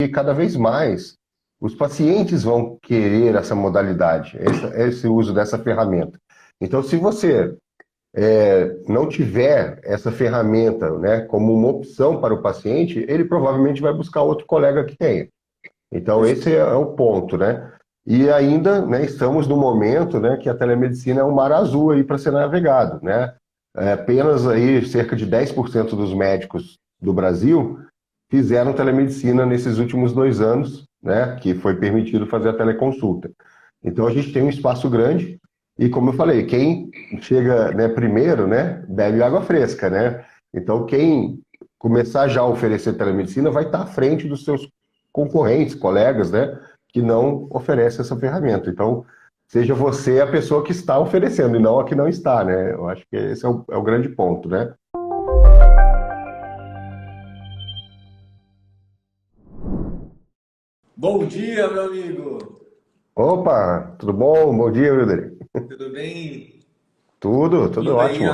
E cada vez mais os pacientes vão querer essa modalidade, esse uso dessa ferramenta. Então, se você não tiver essa ferramenta, né, como uma opção para o paciente, ele provavelmente vai buscar outro colega que tenha. Então, esse é o ponto, né? E ainda, né, estamos no momento, né, que a telemedicina é um mar azul aí para ser navegado, né? Apenas aí cerca de 10% dos médicos do Brasil fizeram telemedicina nesses últimos 2 anos, né, que foi permitido fazer a teleconsulta. Então, a gente tem um espaço grande e, como eu falei, quem chega, né, primeiro, né, bebe água fresca, né? Então, quem começar já a oferecer telemedicina vai estar à frente dos seus concorrentes, colegas, né, que não oferecem essa ferramenta. Então, seja você a pessoa que está oferecendo e não a que não está, né? Eu acho que esse é o grande ponto, né? Bom dia, meu amigo. Opa, tudo bom? Bom dia, Wilder. Tudo bem? Tudo Bem-vindo aí ótimo.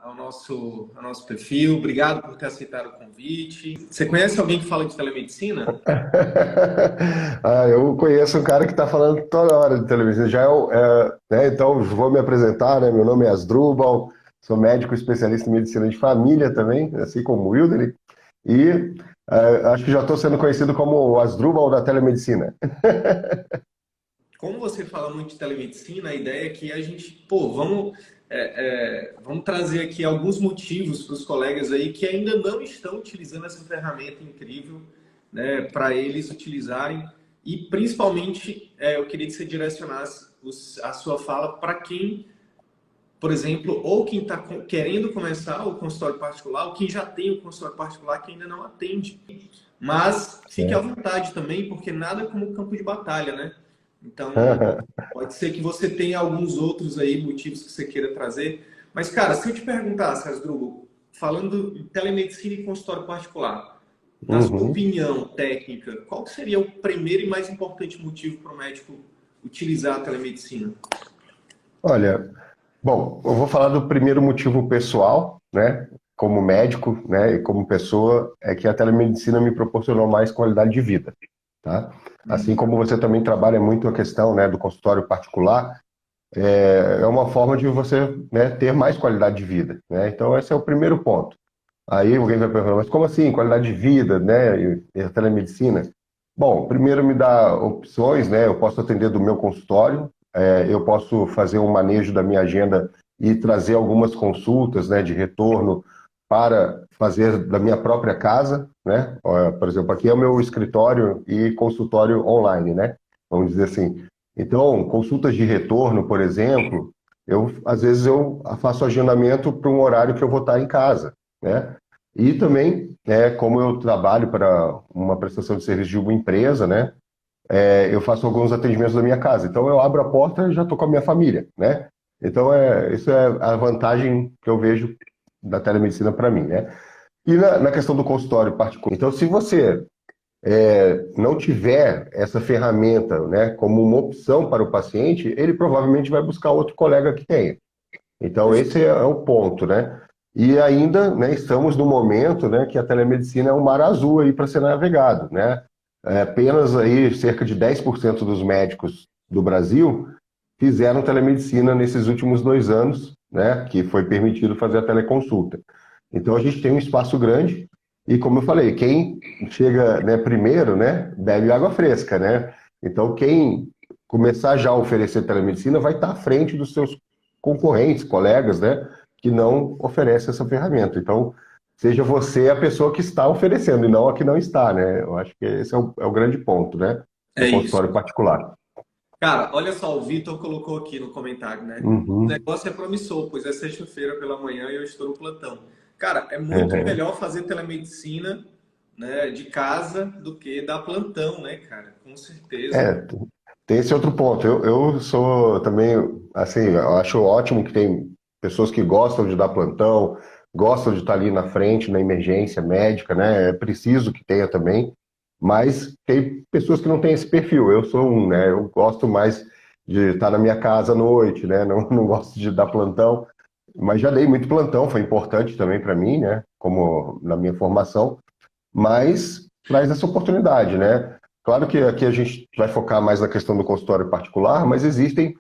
ao nosso perfil. Obrigado por ter aceitado o convite. Você conhece alguém que fala de telemedicina? Eu conheço um cara que está falando toda hora de televisão. Né, então, vou me apresentar, né? Meu nome é Asdrubal, sou médico especialista em medicina de família também, assim como o Wilder, e acho que já estou sendo conhecido como o Asdrubal da telemedicina. Como você fala muito de telemedicina, a ideia é que a gente, pô, vamos trazer aqui alguns motivos para os colegas aí que ainda não estão utilizando essa ferramenta incrível, né, para eles utilizarem. E principalmente, eu queria que você direcionasse a sua fala para quem, por exemplo, ou quem está querendo começar o consultório particular, ou quem já tem o consultório particular que ainda não atende. Mas fique à vontade também, porque nada como o campo de batalha, né? Então, pode ser que você tenha alguns outros aí motivos que você queira trazer. Mas, cara, se eu te perguntasse, Asdrubal, falando em telemedicina e consultório particular, na sua Uhum. opinião técnica, qual que seria o primeiro e mais importante motivo para o médico utilizar a telemedicina? Olha, bom, eu vou falar do primeiro motivo pessoal, né? Como médico, né, e como pessoa, é que a telemedicina me proporcionou mais qualidade de vida, tá? Assim como você também trabalha muito a questão, né, do consultório particular, é uma forma de você, né, ter mais qualidade de vida, né? Então esse é o primeiro ponto. Aí alguém vai perguntar, mas como assim qualidade de vida, né, e a telemedicina? Bom, primeiro me dá opções, né? Eu posso atender do meu consultório, eu posso fazer um manejo da minha agenda e trazer algumas consultas, né, de retorno para fazer da minha própria casa, né? Por exemplo, aqui é o meu escritório e consultório online, né? Vamos dizer assim. Então, consultas de retorno, por exemplo, às vezes eu faço agendamento para um horário que eu vou estar em casa, né? E também, como eu trabalho para uma prestação de serviço de uma empresa, né? Eu faço alguns atendimentos da minha casa. Então, eu abro a porta e já estou com a minha família, né? Então, isso é a vantagem que eu vejo da telemedicina para mim, né? E na questão do consultório particular. Então, se você não tiver essa ferramenta, né, como uma opção para o paciente, ele provavelmente vai buscar outro colega que tenha. Então, esse é o ponto, né? E ainda, né, estamos no momento, né, que a telemedicina é um mar azul aí para ser navegado, né? Apenas aí cerca de 10% dos médicos do Brasil fizeram telemedicina nesses últimos 2 anos, né, que foi permitido fazer a teleconsulta. Então, a gente tem um espaço grande e, como eu falei, quem chega, né, primeiro, né, bebe água fresca, né? Então, quem começar já a oferecer telemedicina vai estar à frente dos seus concorrentes, colegas, né, que não oferecem essa ferramenta. Então, seja você a pessoa que está oferecendo e não a que não está, né? Eu acho que esse é o grande ponto, né, do É isso. consultório particular. Cara, olha só, o Vitor colocou aqui no comentário, né? O Uhum. negócio é promissor, pois é sexta-feira pela manhã e eu estou no plantão. Cara, é muito melhor fazer telemedicina, né, de casa do que dar plantão, né, cara? Com certeza. É, tem esse outro ponto. Eu sou também, assim, eu acho ótimo que tem pessoas que gostam de dar plantão, gostam de estar ali na frente, na emergência médica, né? É preciso que tenha também, mas tem pessoas que não têm esse perfil. Eu sou um, né? Eu gosto mais de estar na minha casa à noite, né? Não, não gosto de dar plantão, mas já dei muito plantão, foi importante também para mim, né? Como na minha formação. Mas traz essa oportunidade, né? Claro que aqui a gente vai focar mais na questão do consultório particular, mas existem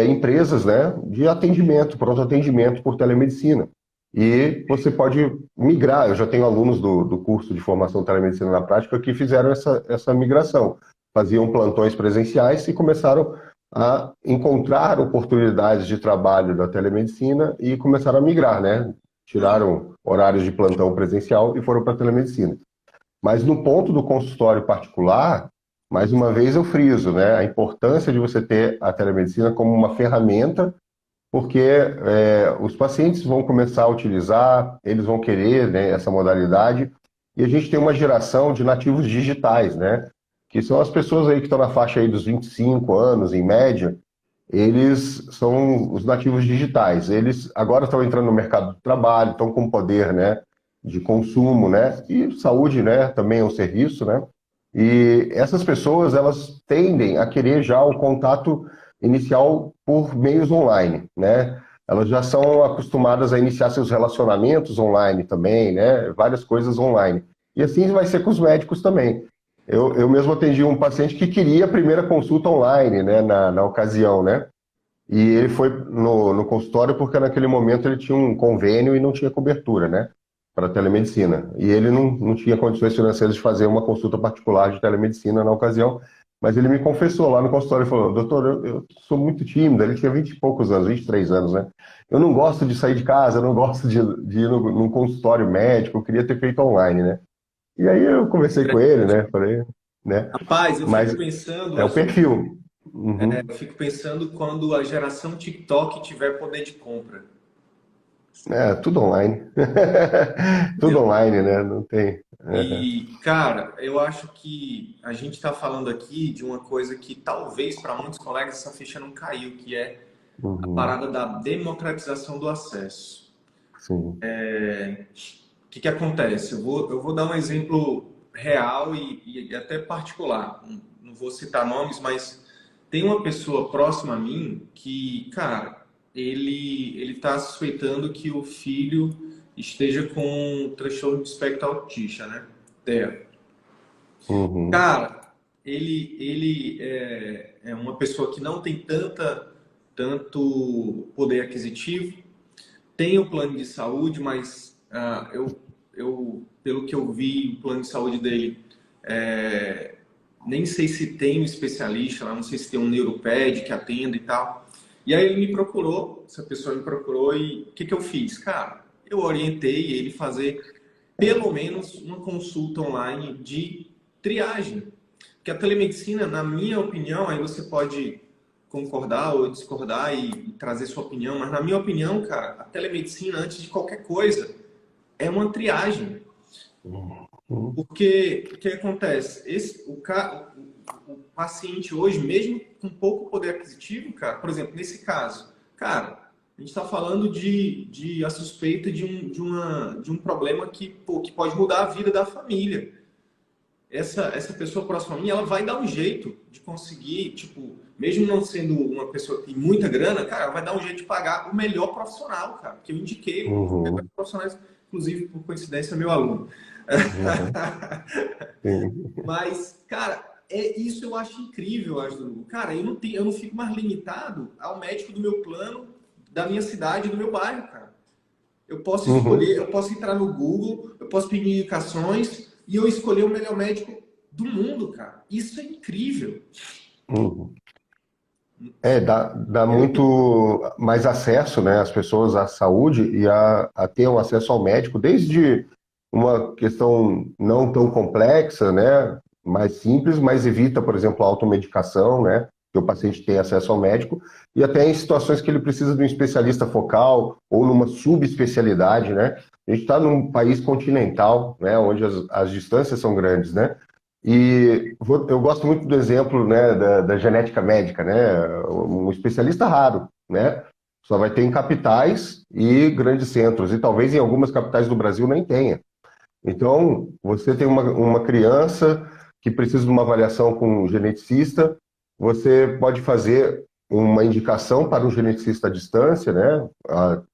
empresas, né, de atendimento, pronto atendimento por telemedicina. E você pode migrar. Eu já tenho alunos do curso de formação telemedicina na prática que fizeram essa migração. Faziam plantões presenciais e começaram a encontrar oportunidades de trabalho da telemedicina e começaram a migrar, né? Tiraram horários de plantão presencial e foram para a telemedicina. Mas no ponto do consultório particular, mais uma vez eu friso, né, a importância de você ter a telemedicina como uma ferramenta, porque os pacientes vão começar a utilizar, eles vão querer, né, essa modalidade, e a gente tem uma geração de nativos digitais, né, que são as pessoas aí que estão na faixa aí dos 25 anos, em média, eles são os nativos digitais. Eles agora estão entrando no mercado do trabalho, estão com poder, né, de consumo, né, e saúde, né, também é um serviço, né. E essas pessoas, elas tendem a querer já o contato inicial por meios online, né. Elas já são acostumadas a iniciar seus relacionamentos online também, né, várias coisas online. E assim vai ser com os médicos também. Eu mesmo atendi um paciente que queria a primeira consulta online, né, na ocasião, né? E ele foi no consultório porque naquele momento ele tinha um convênio e não tinha cobertura, né, para telemedicina. E ele não tinha condições financeiras de fazer uma consulta particular de telemedicina na ocasião, mas ele me confessou lá no consultório e falou: doutor, eu sou muito tímido. Ele tinha 20 e poucos anos, 23 anos, né? Eu não gosto de sair de casa, eu não gosto de ir num consultório médico, eu queria ter feito online, né? E aí eu conversei com ele, né? Falei, né? Rapaz, eu fico Mas pensando, é o Arthur, perfil. Uhum. eu fico pensando quando a geração TikTok tiver poder de compra, É, tudo online. Tudo entendeu? online, né? Não tem. Uhum. E, cara, eu acho que a gente está falando aqui de uma coisa que talvez para muitos colegas essa ficha não caiu, que é a Uhum. parada da democratização do acesso. Sim. O que que acontece? Eu vou dar um exemplo real e até particular. Não vou citar nomes, mas tem uma pessoa próxima a mim que, cara, ele está suspeitando que o filho esteja com transtorno de espectro autista, né? É. Uhum. Cara, ele é uma pessoa que não tem tanto poder aquisitivo, tem o plano de saúde, mas pelo que eu vi, o plano de saúde dele, é, nem sei se tem um especialista lá, não sei se tem um neuroped que atenda e tal. E aí ele me procurou, essa pessoa me procurou e o que que eu fiz? Cara, eu orientei ele fazer pelo menos uma consulta online de triagem. Porque a telemedicina, na minha opinião, aí você pode concordar ou discordar e trazer sua opinião, mas na minha opinião, cara, a telemedicina, antes de qualquer coisa, é uma triagem. Uhum. Porque o que acontece? O paciente hoje, mesmo com pouco poder aquisitivo, cara, por exemplo, nesse caso, cara, a gente está falando de a suspeita de um problema que pode mudar a vida da família. Essa pessoa próxima a mim, ela vai dar um jeito de conseguir, tipo, mesmo não sendo uma pessoa que tem muita grana, cara, ela vai dar um jeito de pagar o melhor profissional, cara, que eu indiquei, um dos melhores Uhum. profissionais, inclusive, por coincidência, meu aluno. Uhum. Sim. Mas, cara, isso eu acho incrível, Asdru. Cara, eu não fico mais limitado ao médico do meu plano, da minha cidade, do meu bairro, cara. Eu posso Uhum. escolher, eu posso entrar no Google, eu posso pedir indicações e eu escolher o melhor médico do mundo, cara. Isso é incrível. Uhum. Dá Eu, muito mais acesso, né, às pessoas à saúde e a ter um acesso ao médico, desde uma questão não tão complexa, né, mais simples, mas evita, por exemplo, a automedicação, né, que o paciente tem acesso ao médico, e até em situações que ele precisa de um especialista focal ou numa subespecialidade, né. A gente está num país continental, né, onde as distâncias são grandes, né, e eu gosto muito do exemplo, né, da genética médica, né, um especialista raro, né, só vai ter em capitais e grandes centros, e talvez em algumas capitais do Brasil nem tenha. Então, você tem uma criança que precisa de uma avaliação com um geneticista, você pode fazer uma indicação para um geneticista à distância, né,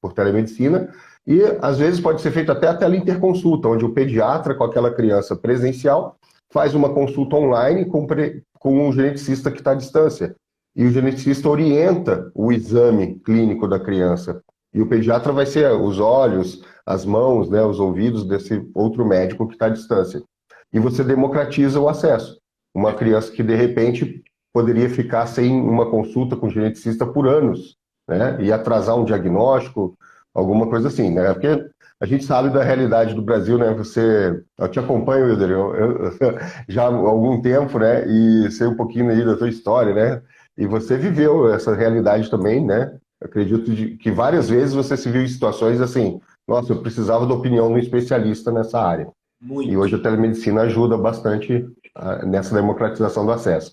por telemedicina, e às vezes pode ser feito até a teleinterconsulta, onde o pediatra com aquela criança presencial faz uma consulta online com o geneticista que está à distância. E o geneticista orienta o exame clínico da criança. E o pediatra vai ser os olhos, as mãos, né, os ouvidos desse outro médico que está à distância. E você democratiza o acesso. Uma criança que, de repente, poderia ficar sem uma consulta com o geneticista por anos, né, e atrasar um diagnóstico, alguma coisa assim, né? Porque a gente sabe da realidade do Brasil, né? Eu te acompanho, Wilder, já há algum tempo, né? E sei um pouquinho aí da tua história, né? E você viveu essa realidade também, né? Acredito que várias vezes você se viu em situações assim, nossa, eu precisava da opinião de um especialista nessa área. E Muito. hoje a telemedicina ajuda bastante nessa democratização do acesso.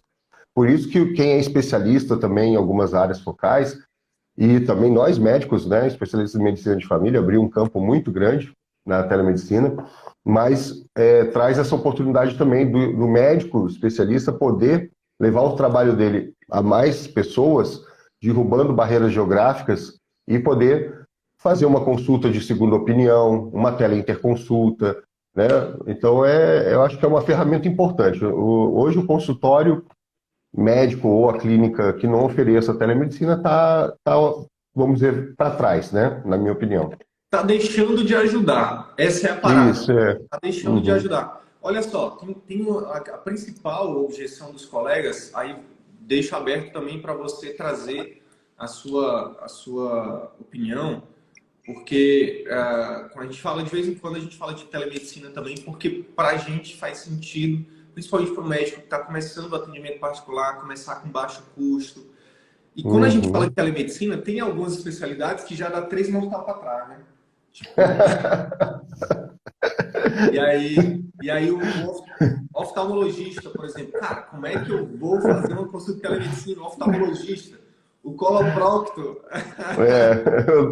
Por isso que quem é especialista também em algumas áreas focais, e também nós médicos, né, especialistas em medicina de família, abriu um campo muito grande na telemedicina, mas traz essa oportunidade também do médico especialista poder levar o trabalho dele a mais pessoas, derrubando barreiras geográficas e poder fazer uma consulta de segunda opinião, uma teleinterconsulta, né? Então, eu acho que é uma ferramenta importante. Hoje o consultório médico ou a clínica que não ofereça telemedicina está, vamos dizer, para trás, né? Na minha opinião. Tá deixando de ajudar. Essa é a parada. Isso, é. Tá deixando de Uhum. ajudar. Olha só, tem a principal objeção dos colegas, aí deixo aberto também para você trazer a sua opinião, porque quando a gente fala, de vez em quando a gente fala de telemedicina também, porque para a gente faz sentido, principalmente para o médico que está começando o atendimento particular, começar com baixo custo. E quando a gente fala de Uhum. telemedicina, tem algumas especialidades que já dá 3 mortal para trás, né? Tipo, e aí o oftalmologista, por exemplo, cara, como é que eu vou fazer uma consulta de telemedicina? O oftalmologista, o coloprocto.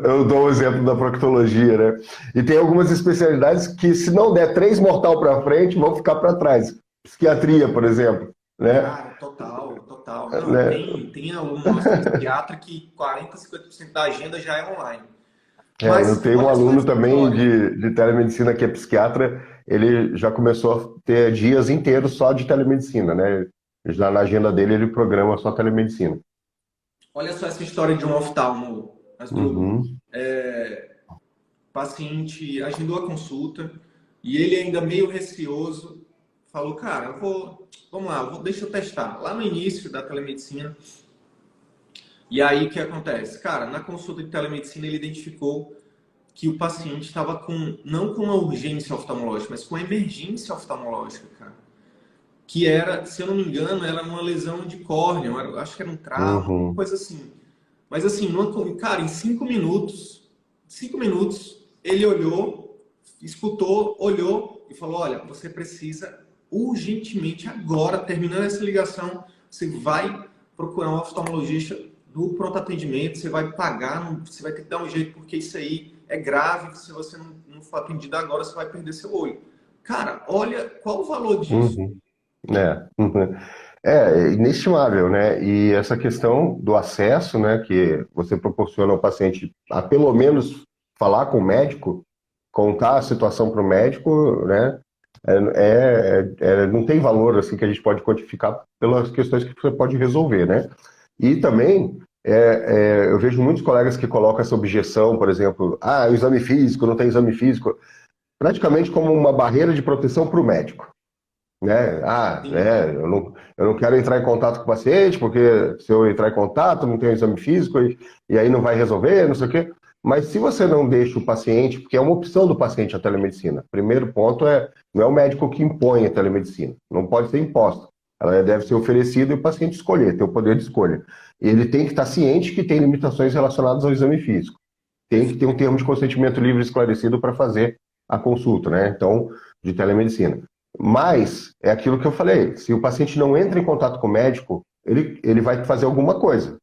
Eu dou o exemplo da proctologia, né? E tem algumas especialidades que, se não der 3 mortal para frente, vão ficar para trás. Psiquiatria, por exemplo, né? Cara, total, total. Não, Né? tem aluno nosso que é psiquiatra que 40, 50% da agenda já é online. Mas Eu tenho um olha só aluno essa também história. de telemedicina que é psiquiatra, ele já começou a ter dias inteiros só de telemedicina, né? Já na agenda dele ele programa só telemedicina. Olha só essa história de um oftalmo, Asdrubal. Uhum. Paciente agendou a consulta e ele ainda meio receoso falou, cara, vamos lá, deixa eu testar. Lá no início da telemedicina, e aí o que acontece? Cara, na consulta de telemedicina ele identificou que o paciente estava não com uma urgência oftalmológica, mas com uma emergência oftalmológica, cara. Que era, se eu não me engano, era uma lesão de córnea, acho que era um trauma, uma Uhum. coisa assim. Mas assim, cara, em 5 minutos, ele olhou, escutou, olhou e falou, olha, você precisa urgentemente agora, terminando essa ligação, você vai procurar um oftalmologista do pronto atendimento, você vai pagar, você vai ter que dar um jeito, porque isso aí é grave, se você não for atendido agora, você vai perder seu olho. Cara, olha qual o valor disso. Uhum. Uhum. É inestimável, né? E essa questão do acesso, né, que você proporciona ao paciente a pelo menos falar com o médico, contar a situação para o médico, né? Não tem valor assim que a gente pode quantificar pelas questões que você pode resolver, né? E também eu vejo muitos colegas que colocam essa objeção, por exemplo, o exame físico, não tem exame físico, praticamente como uma barreira de proteção para o médico, né? Sim, Eu não quero entrar em contato com o paciente, porque se eu entrar em contato, não tem um exame físico e aí não vai resolver, não sei o quê. Mas se você não deixa o paciente, porque é uma opção do paciente a telemedicina, primeiro ponto não é o médico que impõe a telemedicina, não pode ser imposta. Ela deve ser oferecida e o paciente escolher, ter o poder de escolha. Ele tem que estar ciente que tem limitações relacionadas ao exame físico. Tem que ter um termo de consentimento livre e esclarecido para fazer a consulta, né? Então, de telemedicina. Mas, é aquilo que eu falei, se o paciente não entra em contato com o médico, ele vai fazer alguma coisa.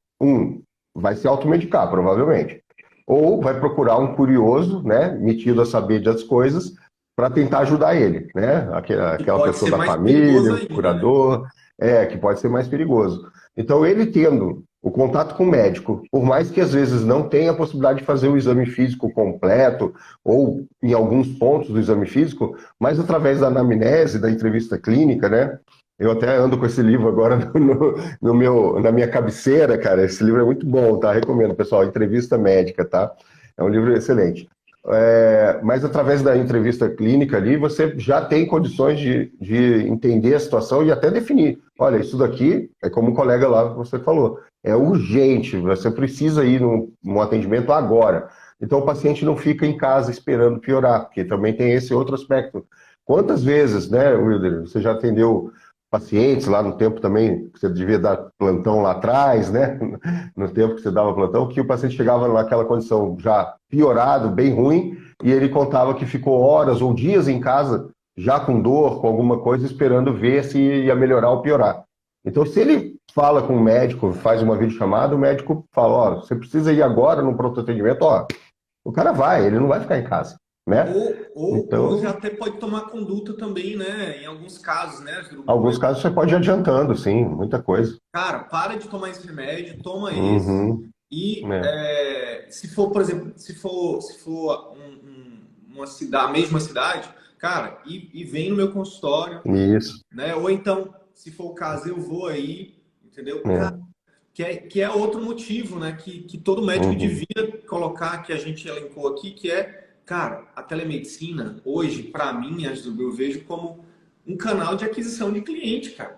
Vai se automedicar, provavelmente. Ou vai procurar um curioso, né, metido a saber das coisas, para tentar ajudar ele, né? que Aquela pode pessoa ser da mais perigoso família, o ainda, né? curador, que pode ser mais perigoso. Então, ele tendo o contato com o médico, por mais que às vezes não tenha a possibilidade de fazer o exame físico completo, ou em alguns pontos do exame físico, mas através da anamnese, da entrevista clínica, né? Eu até ando com esse livro agora na minha cabeceira, cara. Esse livro é muito bom, tá? Recomendo, pessoal. Entrevista Médica, tá? É um livro excelente. Mas através da entrevista clínica ali, você já tem condições de entender a situação e até definir. Olha, isso daqui, é como o colega lá você falou, é urgente, você precisa ir num atendimento agora. Então o paciente não fica em casa esperando piorar, porque também tem esse outro aspecto. Quantas vezes, né, Wilder, você já atendeu pacientes lá no tempo também, que você devia dar plantão lá atrás, né? No tempo que você dava plantão, que o paciente chegava naquela condição já piorado, bem ruim, e ele contava que ficou horas ou dias em casa, já com dor, com alguma coisa, esperando ver se ia melhorar ou piorar. Então, se ele fala com o médico, faz uma videochamada, o médico fala, ó, você precisa ir agora no pronto atendimento, ó, o cara vai, ele não vai ficar em casa, né? Ou já Então, até pode tomar conduta também, né? Em alguns casos, né? alguns casos você pode ir adiantando, sim, muita coisa. Cara, para de tomar esse remédio, toma esse. Uhum, E é, se for, por exemplo, se for uma cidade, a mesma cidade, cara, e vem no meu consultório, isso, né? Ou então, se for o caso, eu vou aí, entendeu? Cara, é, que é outro motivo, né? Que todo médico uhum, devia colocar, que a gente elencou aqui, que é, cara, a telemedicina, hoje, para mim, eu vejo como um canal de aquisição de cliente, cara.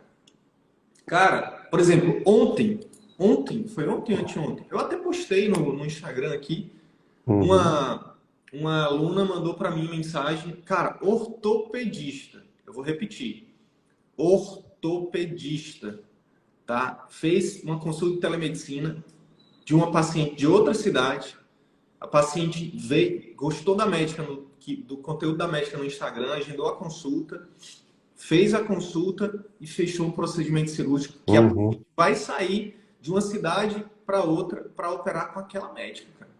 Cara, por exemplo, foi ontem ou anteontem, eu até postei no Instagram aqui, uhum, uma aluna mandou para mim mensagem, cara, ortopedista, eu vou repetir, ortopedista, tá? Fez uma consulta de telemedicina de uma paciente de outra cidade, a paciente veio, gostou da médica, do conteúdo da médica no Instagram, agendou a consulta, fez a consulta e fechou um procedimento cirúrgico que a paciente uhum, vai sair de uma cidade para outra para operar com aquela médica, cara.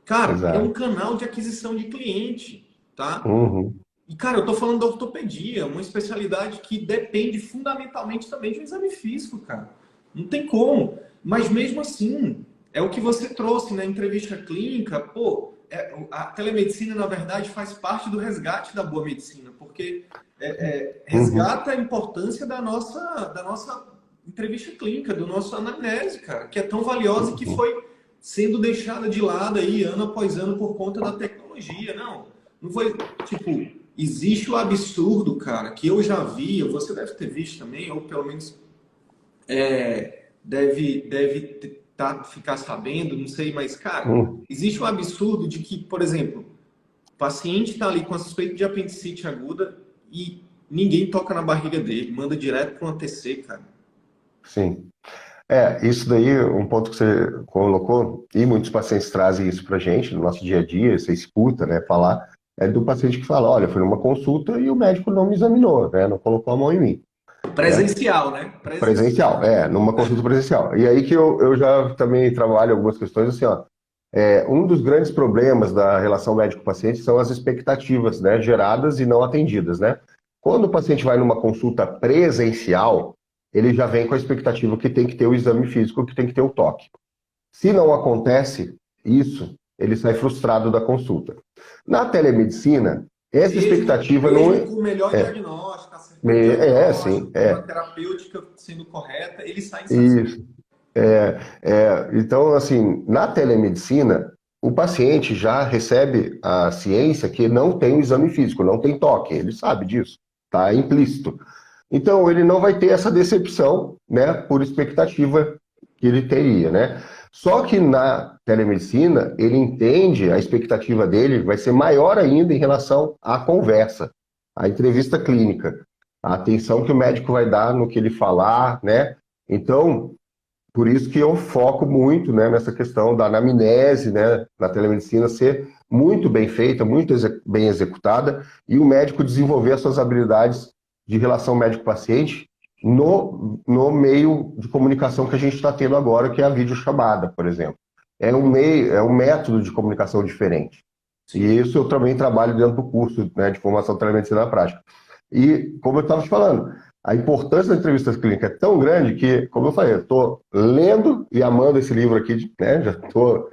Cara, é um exato, canal de aquisição de cliente, tá? uhum, E, cara, eu tô falando da ortopedia, uma especialidade que depende fundamentalmente também de um exame físico, cara. Não tem como. Mas mesmo assim, é o que você trouxe na entrevista clínica, pô, a telemedicina, na verdade, faz parte do resgate da boa medicina, porque uhum, resgata a importância da nossa entrevista clínica, do nosso anamnese, cara, que é tão valiosa e que uhum, foi sendo deixada de lado aí ano após ano por conta da tecnologia. Não foi, tipo, existe o absurdo, cara, que eu já vi, você deve ter visto também, ou pelo menos deve ficar sabendo, não sei, mas, cara, uhum. existe o absurdo de que, por exemplo, o paciente está ali com a suspeita de apendicite aguda e ninguém toca na barriga dele, manda direto para um ATC, cara. Sim. Isso daí, um ponto que você colocou, e muitos pacientes trazem isso pra gente no nosso dia a dia, você escuta, né, falar, é do paciente que fala, olha, fui numa consulta e o médico não me examinou, né, não colocou a mão em mim, né? Presencial, né? Presencial, Presencial. numa consulta presencial. E aí que eu já também trabalho algumas questões assim, ó. Um dos grandes problemas da relação médico-paciente são as expectativas, né, geradas e não atendidas, né? Quando o paciente vai numa consulta presencial, ele já vem com a expectativa que tem que ter o exame físico, que tem que ter o toque. Se não acontece isso, ele sai frustrado da consulta. Na telemedicina, essa Mesmo, expectativa não mesmo com o melhor é, diagnóstico, acertando o sim, diagnóstico, com a terapêutica sendo correta, ele sai insatisfeito. isso. Então, assim, na telemedicina, o paciente já recebe a ciência que não tem o exame físico, não tem toque, ele sabe disso, está implícito. Então, ele não vai ter essa decepção, né, por expectativa que ele teria, né? Só que na telemedicina, ele entende, a expectativa dele vai ser maior ainda em relação à conversa, à entrevista clínica, a atenção que o médico vai dar no que ele falar, né? Então, por isso que eu foco muito, né, nessa questão da anamnese, né, na telemedicina ser muito bem feita, muito bem executada, e o médico desenvolver as suas habilidades de relação médico-paciente no meio de comunicação que a gente está tendo agora, que é a videochamada, por exemplo. É um método de comunicação diferente. E Sim. isso eu também trabalho dentro do curso, né, de formação de telemedicina na prática. E, como eu estava te falando, A importância da entrevista clínica é tão grande que, como eu falei, eu estou lendo e amando esse livro aqui, né? Já estou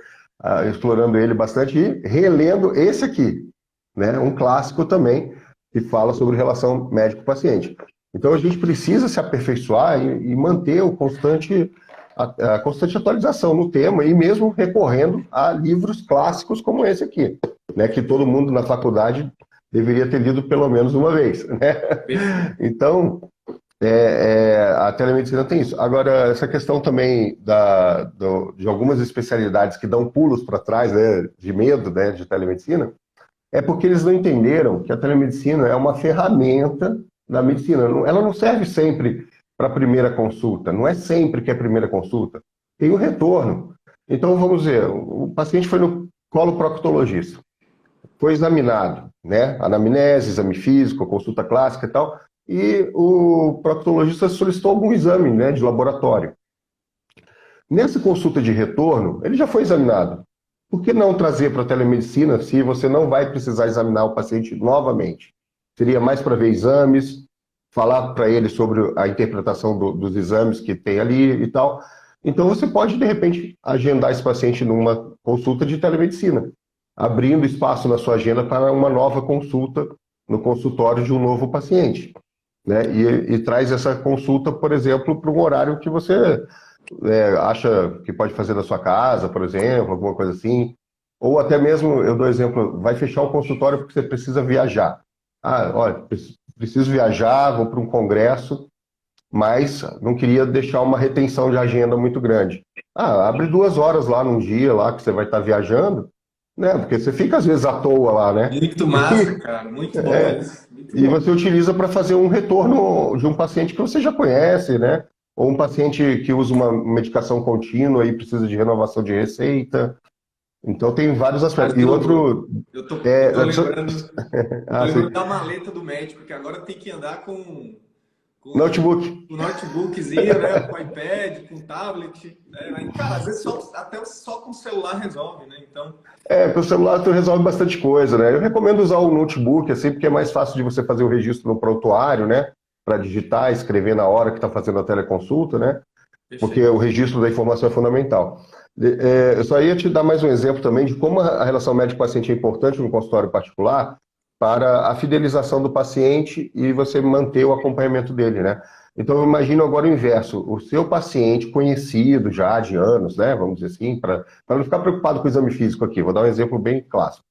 explorando ele bastante e relendo esse aqui, né? Um clássico também, que fala sobre relação médico-paciente. Então a gente precisa se aperfeiçoar e manter a constante atualização no tema e mesmo recorrendo a livros clássicos como esse aqui, né? Que todo mundo na faculdade deveria ter lido pelo menos uma vez, né? Então, a telemedicina tem isso. Agora, essa questão também de algumas especialidades que dão pulos para trás, né, de medo, né, de telemedicina, é porque eles não entenderam que a telemedicina é uma ferramenta da medicina. Ela não serve sempre para a primeira consulta, não é sempre que é a primeira consulta. Tem o retorno. Então, vamos ver, o paciente foi no colo proctologista, foi examinado, né, anamnese, exame físico, consulta clássica e tal, e o proctologista solicitou algum exame, né, de laboratório. Nessa consulta de retorno, ele já foi examinado. Por que não trazer para a telemedicina se você não vai precisar examinar o paciente novamente? Seria mais para ver exames, falar para ele sobre a interpretação dos exames que tem ali e tal. Então você pode, de repente, agendar esse paciente numa consulta de telemedicina, abrindo espaço na sua agenda para uma nova consulta no consultório de um novo paciente, né? E traz essa consulta, por exemplo, para um horário que você acha que pode fazer na sua casa, por exemplo, alguma coisa assim. Ou até mesmo, eu dou exemplo, vai fechar o consultório porque você precisa viajar. Ah, olha, preciso viajar, vou para um congresso, mas não queria deixar uma retenção de agenda muito grande. Ah, abre 2 horas lá num dia lá que você vai estar viajando, né? Porque você fica às vezes à toa lá, né? Muito massa, cara. Muito bom isso. Muito E bom. você utiliza para fazer um retorno de um paciente que você já conhece, né? Ou um paciente que usa uma medicação contínua e precisa de renovação de receita. Então tem vários Cara, aspectos. E outro. eu tô lembrando, Sim. da maleta do médico, que agora tem que andar com Notebook. o notebookzinho, né? Com o iPad, com o tablet. Né? Aí, cara, às vezes até só com o celular resolve, né? Então, Com o celular tu resolve bastante coisa, né? Eu recomendo usar o notebook, assim, porque é mais fácil de você fazer o registro no prontuário, né? Para digitar, escrever na hora que está fazendo a teleconsulta, né? Porque perfeito. o registro da informação é fundamental. Eu só ia te dar mais um exemplo também de como a relação médico-paciente é importante no consultório particular para a fidelização do paciente e você manter o acompanhamento dele, né? Então, eu imagino agora o inverso. O seu paciente conhecido já de anos, né? Vamos dizer assim, para não ficar preocupado com o exame físico aqui. Vou dar um exemplo bem clássico.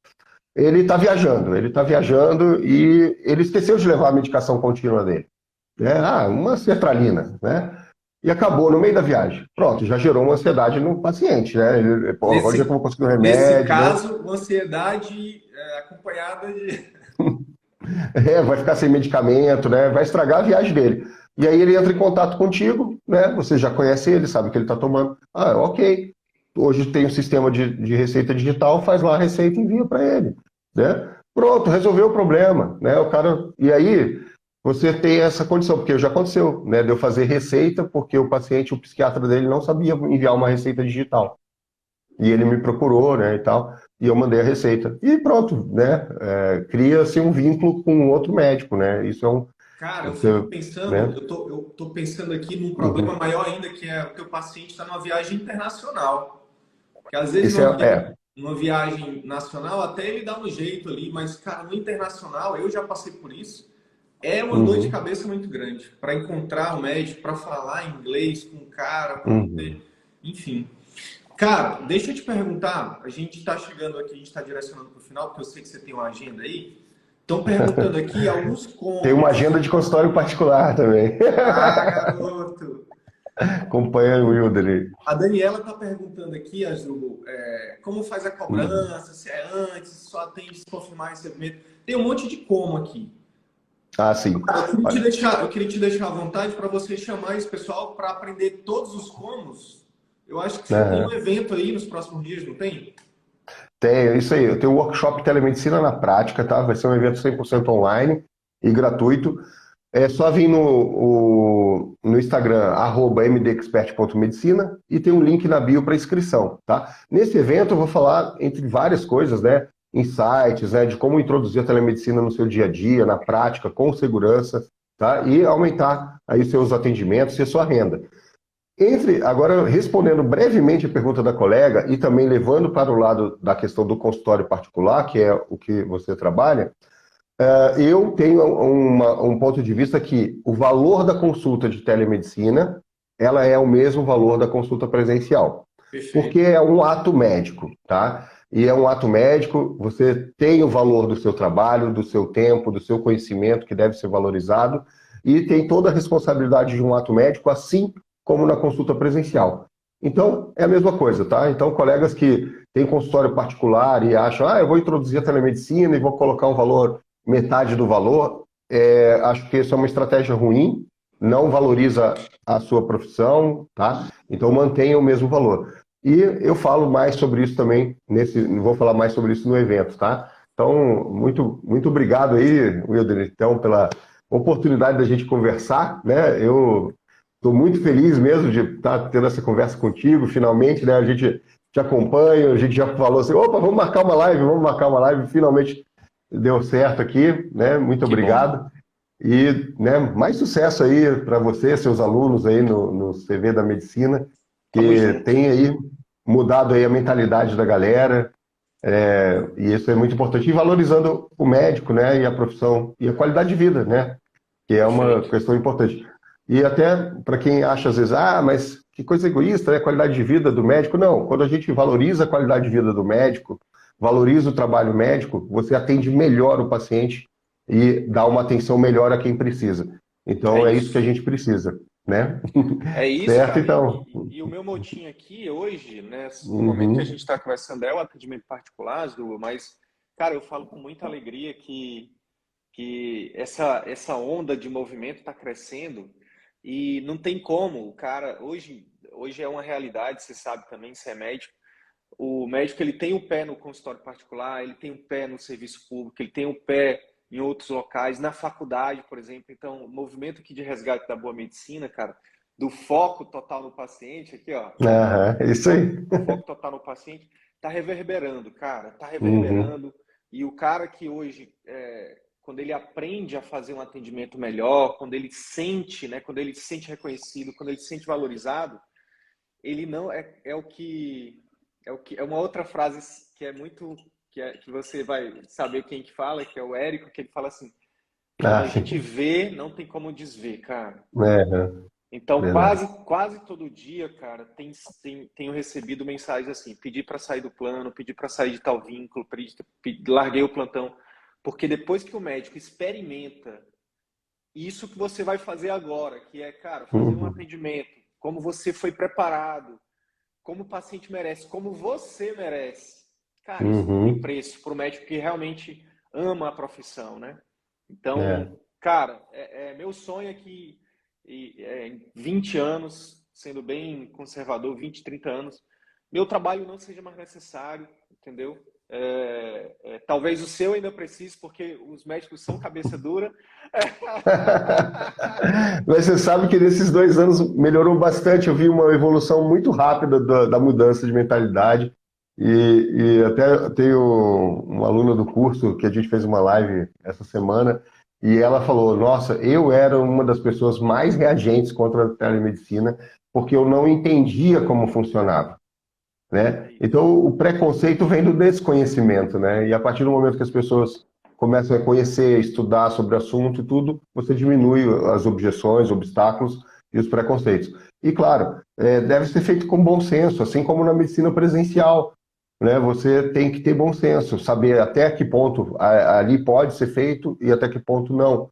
Ele está viajando e ele esqueceu de levar a medicação contínua dele, né? Ah, uma sertralina, né? E acabou no meio da viagem. Pronto, já gerou uma ansiedade no paciente, né? Pô, agora já que eu vou conseguir um Nesse remédio, né? caso, uma ansiedade acompanhada de. Vai ficar sem medicamento, né? Vai estragar a viagem dele. E aí ele entra em contato contigo, né? Você já conhece ele, sabe o que ele está tomando. Ah, ok. Hoje tem um sistema de receita digital, faz lá a receita e envia para ele, né? Pronto, resolveu o problema, né? O cara. E aí você tem essa condição, porque já aconteceu, né? De eu fazer receita porque o paciente, o psiquiatra dele não sabia enviar uma receita digital. E ele me procurou, né, e tal, e eu mandei a receita. E pronto, né, cria-se um vínculo com um outro médico, né, isso é um... Cara, eu Você, fico pensando, né? eu tô pensando aqui num problema Uhum. maior ainda, que é o teu paciente está numa viagem internacional. Que às vezes Isso numa viagem nacional até ele dá um jeito ali, mas, cara, no internacional, eu já passei por isso, é uma dor de uhum, cabeça muito grande. Para encontrar um médico, para falar inglês com o cara, para uhum. poder. Enfim. Cara, deixa eu te perguntar, a gente está chegando aqui, a gente está direcionando para o final, porque eu sei que você tem uma agenda aí. Estão perguntando aqui alguns Tem uma combos. agenda de consultório particular também. Ah, garoto! Acompanha o Wilder aí. A Daniela está perguntando aqui, Azul, como faz a Uhum. cobrança, se é antes, se só atende se confirmar recebimento. Tem um monte de como aqui. Ah, sim. Cara, Olha, eu queria te deixar à vontade para você chamar esse pessoal para aprender todos os comos. Eu acho que você tem um aham. evento aí nos próximos dias, não tem? Tem, isso aí. Eu tenho um workshop Telemedicina na Prática, tá? Vai ser um evento 100% online e gratuito. É só vir no Instagram, @mdexpert.medicina, e tem um link na bio para inscrição, tá? Nesse evento eu vou falar, entre várias coisas, né? Insights, né? De como introduzir a telemedicina no seu dia a dia, na prática, com segurança. tá? E aumentar aí seus atendimentos e a sua renda. Agora, respondendo brevemente a pergunta da colega e também levando para o lado da questão do consultório particular, que é o que você trabalha, eu tenho um ponto de vista que o valor da consulta de telemedicina, ela é o mesmo valor da consulta presencial, porque Perfeito. é um ato médico, tá? E é um ato médico, você tem o valor do seu trabalho, do seu tempo, do seu conhecimento que deve ser valorizado e tem toda a responsabilidade de um ato médico, assim como na consulta presencial. Então, é a mesma coisa, tá? Então, colegas que têm consultório particular e acham, eu vou introduzir a telemedicina e vou colocar um valor metade do valor, acho que isso é uma estratégia ruim, não valoriza a sua profissão, tá? Então mantenha o mesmo valor. E eu falo mais sobre isso também vou falar mais sobre isso no evento, tá? Então, muito obrigado aí, Wilder, então, pela oportunidade da gente conversar, né? Eu estou muito feliz mesmo de estar tendo essa conversa contigo, finalmente, né? A gente te acompanha, a gente já falou assim, opa, vamos marcar uma live, finalmente deu certo aqui, né? Muito Que bom. obrigado. E, né, mais sucesso aí para você, seus alunos aí no CV da medicina, Tamo que junto. tem aí mudado aí a mentalidade da galera, e isso é muito importante. E valorizando o médico, né, e a profissão, e a qualidade de vida, né, que é uma Perfeito. questão importante. E até para quem acha às vezes, mas que coisa egoísta, né, qualidade de vida do médico. Não, quando a gente valoriza a qualidade de vida do médico, valoriza o trabalho médico, você atende melhor o paciente e dá uma atenção melhor a quem precisa. É Então é isso que a isso. gente precisa, né? É isso, Certo, cara. então. E o meu motinho aqui hoje, né, no momento que a gente Uhum, está conversando, é o atendimento particular, Du, mas, cara, eu falo com muita alegria que essa onda de movimento está crescendo e não tem como, o cara, hoje é uma realidade, você sabe também, você é médico, o médico ele tem o pé no consultório particular, ele tem o pé no serviço público, ele tem o pé em outros locais, na faculdade, por exemplo. Então, o movimento aqui de resgate da boa medicina, cara, do foco total no paciente, aqui, ó, aham, é isso aí. foco total no paciente, tá reverberando, cara, tá Uhum, reverberando. E o cara que hoje, quando ele aprende a fazer um atendimento melhor, quando ele sente, né, quando ele se sente reconhecido, quando ele se sente valorizado, ele não é uma outra frase que é muito que você vai saber quem que fala, que é o Érico, que ele fala assim: quando a ah, gente vê, não tem como desver, cara. Então, verdade. quase todo dia, cara, tenho recebido mensagens assim, pedir para sair do plano, pedir para sair de tal vínculo, larguei o plantão, porque depois que o médico experimenta isso que você vai fazer agora, que é, cara, fazer um Uhum, atendimento, como você foi preparado, como o paciente merece, como você merece. Cara, isso não tem uhum, preço para o médico que realmente ama a profissão, né? Então, é. cara, meu sonho é que em 20 anos, sendo bem conservador, 20, 30 anos, meu trabalho não seja mais necessário, entendeu? Talvez o seu ainda precise, porque os médicos são cabeça dura. Mas você sabe que nesses 2 anos melhorou bastante. Eu vi uma evolução muito rápida da mudança de mentalidade. E até tenho uma aluna do curso que a gente fez uma live essa semana e ela falou: Nossa, eu era uma das pessoas mais reagentes contra a telemedicina porque eu não entendia como funcionava, né? É isso. Então, o preconceito vem do desconhecimento, né? E a partir do momento que as pessoas começam a conhecer, estudar sobre o assunto e tudo, você diminui as objeções, obstáculos e os preconceitos. E, claro, deve ser feito com bom senso, assim como na medicina presencial, né? Você tem que ter bom senso, saber até que ponto ali pode ser feito e até que ponto não.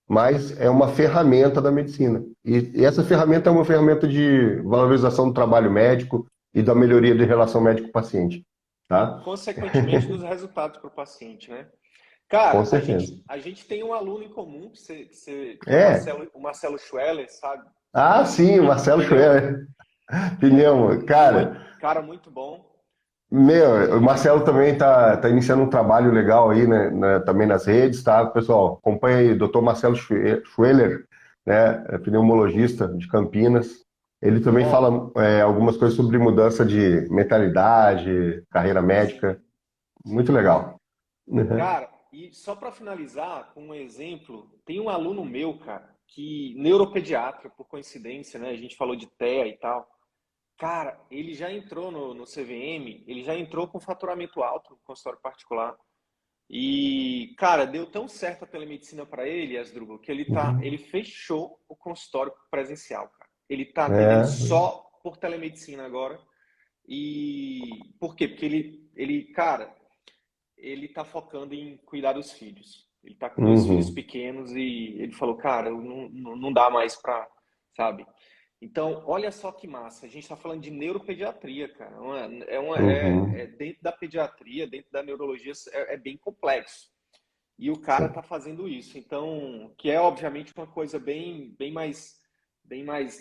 Mas é uma ferramenta da medicina. E essa ferramenta é uma ferramenta de valorização do trabalho médico e da melhoria de relação médico-paciente, E, tá? consequentemente, dos resultados para o paciente, né? Com Cara, a certeza. gente, a gente tem um aluno em comum, que é É. O Marcelo Schweller, sabe? Ah, sim, o Marcelo Pneu, Schroeder. Pneu, muito, cara, cara muito bom. meu, o Marcelo também tá iniciando um trabalho legal aí, né, também nas redes, tá? Pessoal, acompanha aí, Dr. Marcelo Schweller, né, pneumologista de Campinas. Ele também Ó, fala algumas coisas sobre mudança de mentalidade, carreira médica. sim, Muito sim. legal. Uhum. Cara, e só para finalizar com um exemplo, tem um aluno meu, cara. que neuropediatra, por coincidência, né? A gente falou de TEA e tal. Cara, ele já entrou no CVM, ele já entrou com faturamento alto no consultório particular. E, cara, deu tão certo a telemedicina para ele, Asdrubal, que ele fechou o consultório presencial, cara. Ele tá atendendo É. só por telemedicina agora. E por quê? Porque cara, ele tá focando em cuidar dos filhos. Ele tá com dois filhos Uhum. pequenos e ele falou, cara, não dá mais pra, sabe? Então, olha só que massa. A gente está falando de neuropediatria, cara. Uhum. Dentro da pediatria, dentro da neurologia, é bem complexo. E o cara Sim. está fazendo isso. Então, que é obviamente uma coisa bem mais,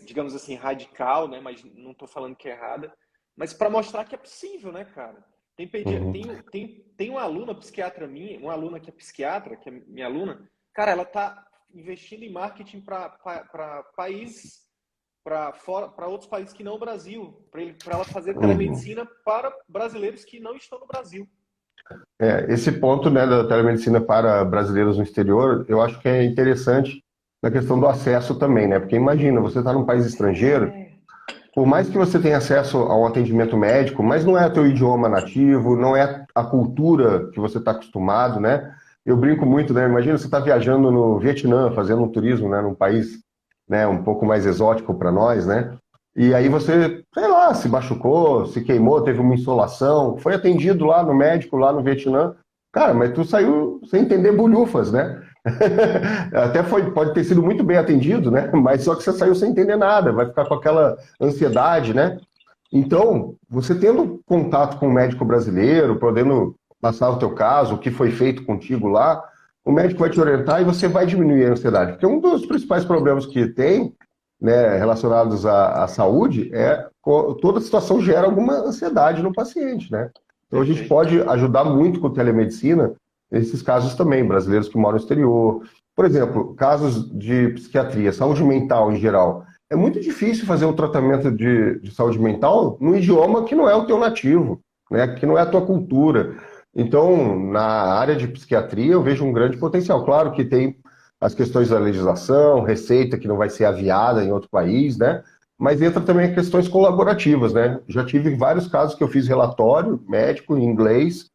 digamos assim, radical, né? Mas não estou falando que é errada. Mas para mostrar que é possível, né, cara? Uhum. Tem uma aluna psiquiatra minha, uma aluna que é psiquiatra, que é minha aluna, cara, ela está investindo em marketing para países para outros países que não o Brasil, para ela fazer Uhum. telemedicina para brasileiros que não estão no Brasil. Esse ponto, né, da telemedicina para brasileiros no exterior, eu acho que é interessante na questão do acesso também, né? Porque imagina, você está num país estrangeiro, É, por mais que você tenha acesso a um atendimento médico, mas não é teu idioma nativo, não é a cultura que você está acostumado, né? Eu brinco muito, né? Imagina você está viajando no Vietnã, fazendo um turismo, né, num país, né, um pouco mais exótico para nós, né? E aí você, sei lá, se machucou, se queimou, teve uma insolação, foi atendido lá no médico, lá no Vietnã. Cara, mas tu saiu sem entender bolhufas, né? Até pode ter sido muito bem atendido, né? Mas só que você saiu sem entender nada, vai ficar com aquela ansiedade, né? Então, você tendo contato com um médico brasileiro, podendo passar o teu caso, o que foi feito contigo lá, o médico vai te orientar e você vai diminuir a ansiedade. Porque um dos principais problemas que tem, né, relacionados à saúde, toda situação gera alguma ansiedade no paciente, né? Então a gente perfeito. pode ajudar muito com telemedicina nesses casos também, brasileiros que moram no exterior. Por exemplo, casos de psiquiatria, saúde mental em geral. É muito difícil fazer o tratamento de saúde mental num idioma que não é o teu nativo, né, que não é a tua cultura. Então, na área de psiquiatria, eu vejo um grande potencial. Claro que tem as questões da legislação, receita que não vai ser aviada em outro país, né? Mas entra também questões colaborativas, né? Já tive vários casos que eu fiz relatório médico em inglês,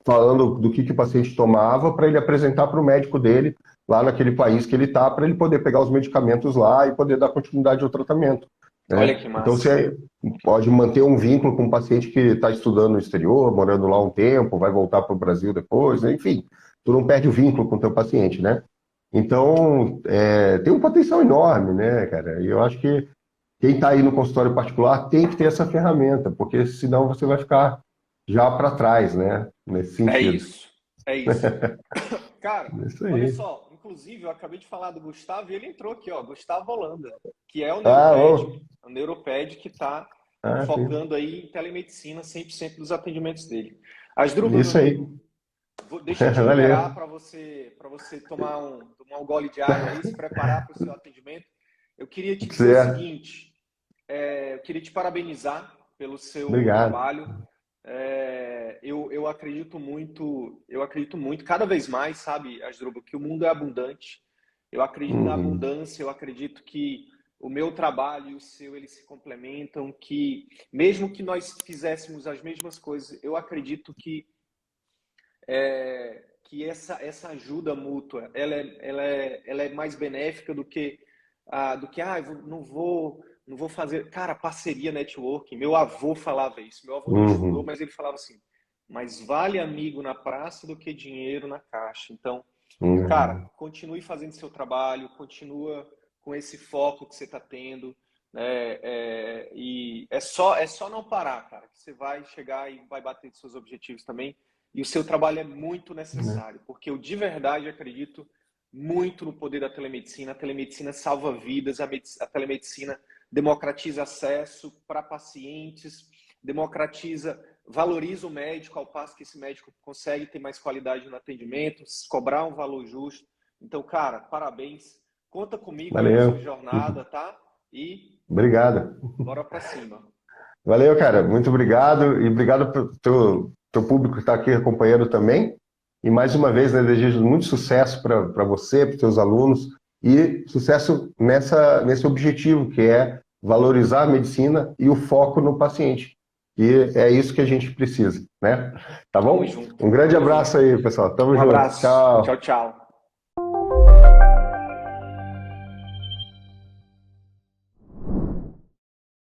falando do que o paciente tomava, para ele apresentar para o médico dele, lá naquele país que ele está, para ele poder pegar os medicamentos lá e poder dar continuidade ao tratamento. Olha Né? que Então, massa. você pode manter um vínculo com um paciente que está estudando no exterior, morando lá um tempo, vai voltar para o Brasil depois, né? Enfim, tu não perde o vínculo com o teu paciente, né? Então, tem um potencial enorme, né, cara? E eu acho que quem está aí no consultório particular tem que ter essa ferramenta, porque senão você vai ficar já para trás, né? Nesse É sentido. isso. É isso. Cara, É isso olha aí. só, inclusive eu acabei de falar do Gustavo e ele entrou aqui, ó, Gustavo Holanda, que é Ah, ô. o neuroped que está Sim. focando aí em telemedicina 100% dos atendimentos dele. Asdrubal, meu Isso aí. amigo, deixa eu te liberar Valeu. para você tomar um gole de água aí, se preparar para o seu atendimento. Eu queria te dizer o Certo. seguinte, eu queria te parabenizar pelo seu Obrigado. trabalho. Eu acredito muito, cada vez mais, sabe, Asdrubal, que o mundo é abundante. Eu acredito na Uhum. abundância, eu acredito que o meu trabalho e o seu, eles se complementam, que mesmo que nós fizéssemos as mesmas coisas, eu acredito que essa ajuda mútua, ela é mais benéfica eu não vou fazer, cara, parceria, networking. Meu avô falava isso. Meu avô não estudou, Uhum. mas ele falava assim: "Mais vale amigo na praça do que dinheiro na caixa". Então, cara, Uhum. continue fazendo seu trabalho, continua com esse foco que você está tendo, né? E é só não parar, cara, que você vai chegar e vai bater dos seus objetivos também. E o seu trabalho é muito necessário, porque eu de verdade acredito muito no poder da telemedicina. A telemedicina salva vidas, a telemedicina democratiza acesso para pacientes, valoriza o médico, ao passo que esse médico consegue ter mais qualidade no atendimento, cobrar um valor justo. Então, cara, parabéns. Conta comigo aí na sua Valeu. jornada, tá? E Obrigado. bora para cima. Valeu, cara. Muito obrigado. E obrigado pelo teu público que está aqui acompanhando também. E mais uma vez, né, desejo muito sucesso para você, para os teus alunos. e sucesso nesse objetivo, que é valorizar a medicina e o foco no paciente. E é isso que a gente precisa, né? Tá bom? Tamo junto. Um grande Tamo abraço junto. aí, pessoal. Tamo Um junto. abraço. Tchau. Tchau, tchau.